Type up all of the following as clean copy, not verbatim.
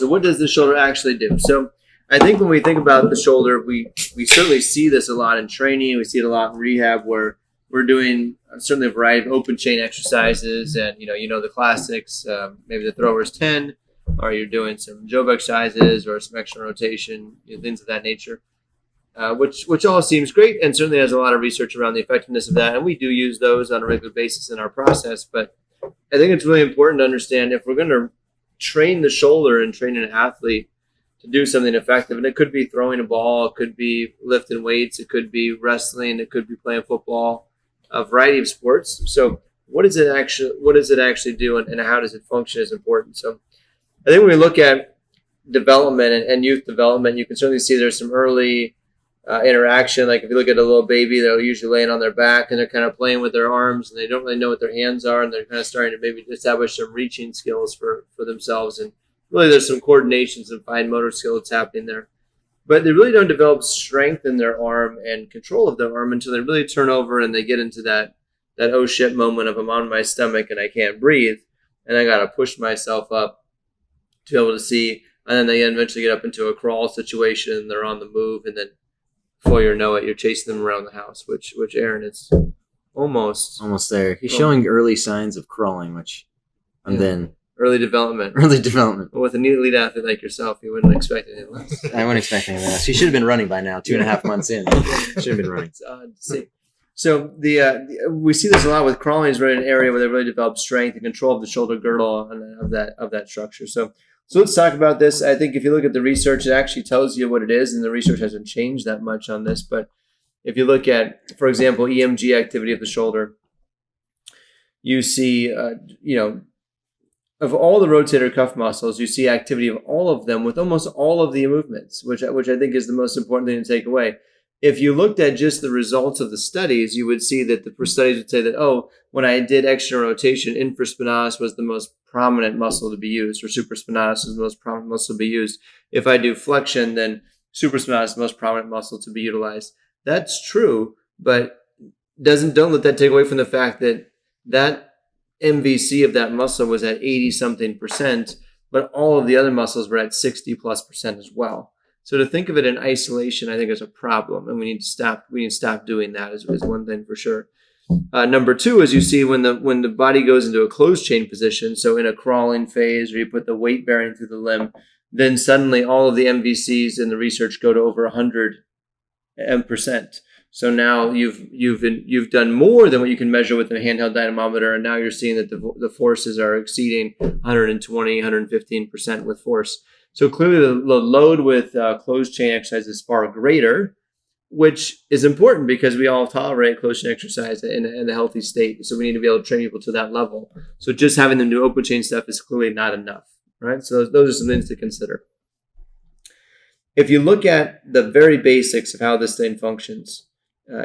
So what does the shoulder actually do? So I think when we think about the shoulder, we certainly see this a lot in training. We see it a lot in rehab where we're doing certainly a variety of open chain exercises, and the classics, maybe the thrower's 10, or you're doing some Job exercises or some extra rotation, things of that nature, which all seems great, and certainly has a lot of research around the effectiveness of that, and we do use those on a regular basis in our process. But I think it's really important to understand if we're going to train the shoulder and train an athlete to do something effective, and it could be throwing a ball, it could be lifting weights, it could be wrestling, it could be playing football, a variety of sports. So what does it actually do, and how does it function is important. So I think when we look at development and youth development, you can certainly see there's some early interaction. Like if you look at a little baby, they're usually laying on their back and they're kind of playing with their arms and they don't really know what their hands are, and they're kind of starting to maybe establish some reaching skills for themselves. And really there's some coordination, some fine motor skill that's happening there. But they really don't develop strength in their arm and control of their arm until they really turn over and they get into that oh shit moment of I'm on my stomach and I can't breathe and I got to push myself up to be able to see. And then they eventually get up into a crawl situation and they're on the move, and then before you know it, you're chasing them around the house, which Aaron is almost there. He's showing early signs of crawling, which I'm then early development. Well, with an elite athlete like yourself, you wouldn't expect anything less. I wouldn't expect anything less. He should have been running by now. 2.5 months in, should have been running. It's odd to see. So we see this a lot with crawling. Is really an area where they really develop strength and control of the shoulder girdle of that structure. So let's talk about this. I think if you look at the research, it actually tells you what it is, and the research hasn't changed that much on this. But if you look at, for example, EMG activity of the shoulder, you see, of all the rotator cuff muscles, you see activity of all of them with almost all of the movements, which I think is the most important thing to take away. If you looked at just the results of the studies, you would see that the studies would say that, when I did external rotation, infraspinatus was the most prominent muscle to be used, or supraspinatus is the most prominent muscle to be used. If I do flexion, then supraspinatus is the most prominent muscle to be utilized. That's true, but don't let that take away from the fact that MVC of that muscle was at 80-something%, but all of the other muscles were at 60+% as well. So to think of it in isolation, I think is a problem, and we need to stop doing that. Is one thing for sure. Number two is you see when the body goes into a closed chain position, so in a crawling phase, or you put the weight bearing through the limb, then suddenly all of the MVCs in the research go to over 100%. So now you've done more than what you can measure with a handheld dynamometer, and now you're seeing that the forces are exceeding 120, 115% with force. So clearly the load with closed chain exercise is far greater, which is important because we all tolerate closed chain exercise in a healthy state. So we need to be able to train people to that level. So just having them do open chain stuff is clearly not enough, right? So those are some things to consider. If you look at the very basics of how this thing functions,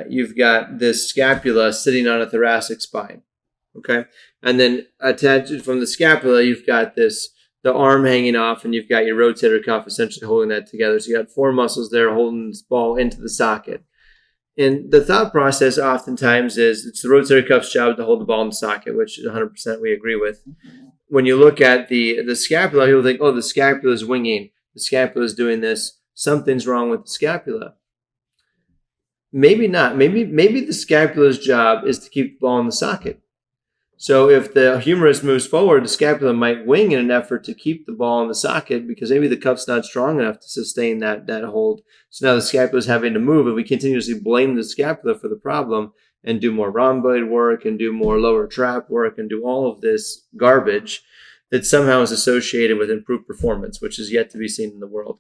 you've got this scapula sitting on a thoracic spine, okay? And then attached from the scapula, you've got the arm hanging off, and you've got your rotator cuff essentially holding that together. So you got 4 muscles there holding this ball into the socket. And the thought process oftentimes is it's the rotator cuff's job to hold the ball in the socket, which 100% we agree with. When you look at the scapula, people think, the scapula is winging. The scapula is doing this. Something's wrong with the scapula. Maybe not. Maybe the scapula's job is to keep the ball in the socket. So if the humerus moves forward, the scapula might wing in an effort to keep the ball in the socket because maybe the cuff's not strong enough to sustain that hold. So now the scapula is having to move, and we continuously blame the scapula for the problem and do more rhomboid work and do more lower trap work and do all of this garbage that somehow is associated with improved performance, which is yet to be seen in the world.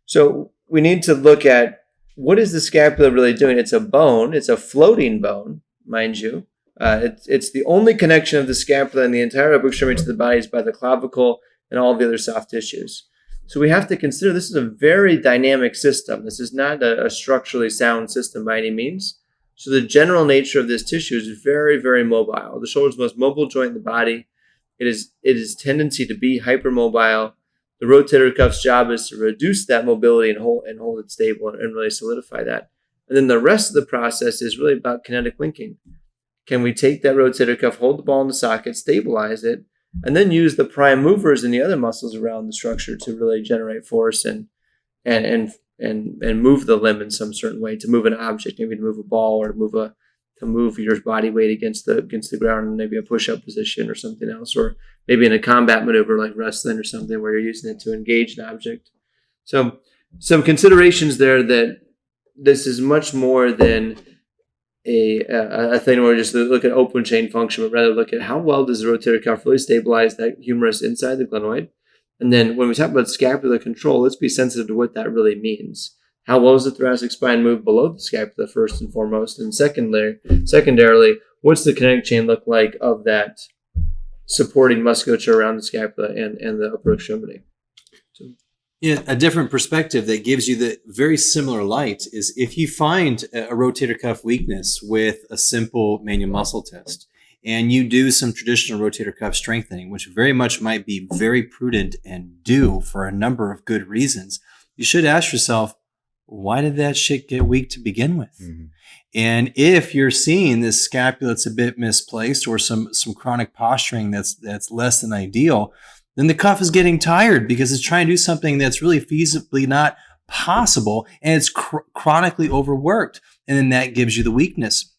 So we need to look at what is the scapula really doing? It's a bone. It's a floating bone, mind you. It's the only connection of the scapula and the entire upper extremity to the body is by the clavicle and all the other soft tissues. So we have to consider this is a very dynamic system. This is not a structurally sound system by any means. So the general nature of this tissue is very, very mobile. The shoulder is the most mobile joint in the body. It is tendency to be hypermobile. The rotator cuff's job is to reduce that mobility and hold it stable and really solidify that. And then the rest of the process is really about kinetic linking. Can we take that rotator cuff, hold the ball in the socket, stabilize it, and then use the prime movers and the other muscles around the structure to really generate force and move the limb in some certain way, to move an object, maybe to move a ball or to move your body weight against the ground in maybe a push-up position or something else, or maybe in a combat maneuver like wrestling or something where you're using it to engage an object. So some considerations there, that this is much more than a thing where we just look at open chain function, but rather look at how well does the rotator cuff really stabilize that humerus inside the glenoid. And then when we talk about scapular control, let's be sensitive to what that really means. How well does the thoracic spine move below the scapula first and foremost? And secondarily, what's the kinetic chain look like of that supporting musculature around the scapula and the upper extremity? So. Yeah, a different perspective that gives you the very similar light is if you find a rotator cuff weakness with a simple manual muscle test, and you do some traditional rotator cuff strengthening, which very much might be very prudent and do for a number of good reasons, you should ask yourself, why did that shit get weak to begin with? Mm-hmm. And if you're seeing this scapula that's a bit misplaced or some chronic posturing that's less than ideal, then the cuff is getting tired because it's trying to do something that's really feasibly not possible, and it's chronically overworked. And then that gives you the weakness.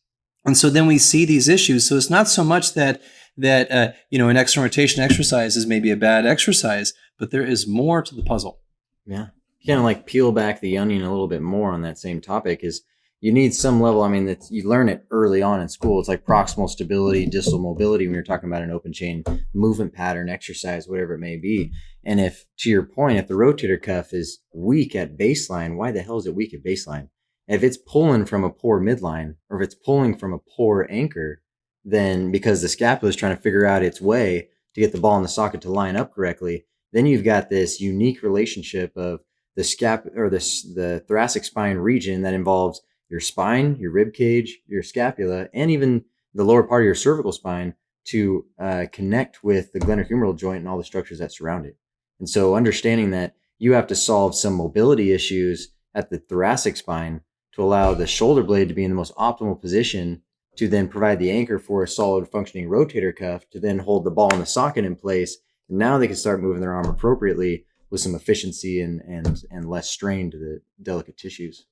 And so then we see these issues. So it's not so much that an external rotation exercise is maybe a bad exercise, but there is more to the puzzle. Yeah. Kind of like peel back the onion a little bit more on that same topic is you need some level. I mean, that you learn it early on in school. It's like proximal stability, distal mobility when you're talking about an open chain movement pattern, exercise, whatever it may be. And if, to your point, if the rotator cuff is weak at baseline, why the hell is it weak at baseline? If it's pulling from a poor midline, or if it's pulling from a poor anchor, then because the scapula is trying to figure out its way to get the ball in the socket to line up correctly, then you've got this unique relationship of the thoracic spine region that involves your spine, your rib cage, your scapula, and even the lower part of your cervical spine to connect with the glenohumeral joint and all the structures that surround it. And so understanding that you have to solve some mobility issues at the thoracic spine to allow the shoulder blade to be in the most optimal position to then provide the anchor for a solid functioning rotator cuff to then hold the ball in the socket in place. And now they can start moving their arm appropriately with some efficiency and less strain to the delicate tissues.